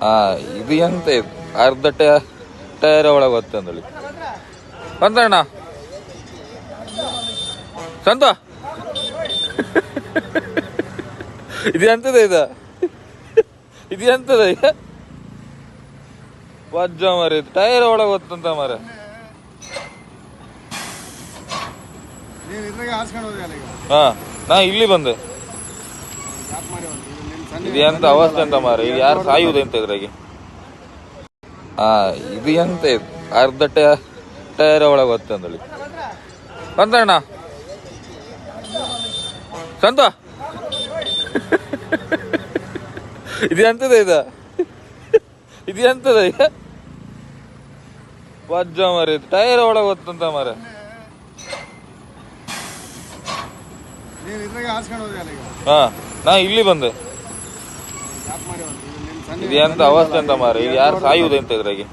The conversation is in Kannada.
ಹಾ ಇದು ಎಂತ ಇದು ಅರ್ಧ ಟೈರ್ ಒಳಗೆ ಹೊತ್ತಂದಳಿ ಬಂದಣ್ಣ ಸಂತ ಇದು ಎಂತದ ಇದು ಎಂತದ ವಜ್ಜ ಮರ ಇದು ಟೈರ್ ಒಳಗೆ ಹೊತ್ತಂತ ಮರ ಹಾ ನಾ ಇಲ್ಲಿ ಬಂದೆ ಇದು ಎಂತ ಅವಸ್ಥೆ ಅಂತ ಮಾರ ಈಗ ಯಾರು ಸಾಯುವುದು ಎಂತ ಇದ್ರಾಗೆ ಹಾ ಇದು ಎಂತ ಇದು ಅರ್ಧ ಟೈರ್ ಒಳಗೆ ಹೊತ್ತಂದಳಿ ಬಂದಣ್ಣ ಸಂತ ಇದು ಎಂತದ ಇದು ಎಂತದ ವಜ್ಜ ಮರ ಇದು ಟೈರ್ ಒಳಗೆ ಹೊತ್ತಂತ ಮರ ಹಾ ನಾ ಇಲ್ಲಿ ಬಂದೆ ಇದು ಎಂತ ಅವಸ್ಥೆ ಅಂತ ಮಾರ ಈಗ ಯಾರು ಸಾಯುವುದು ಎಂತ ಇದ್ರಾಗೆ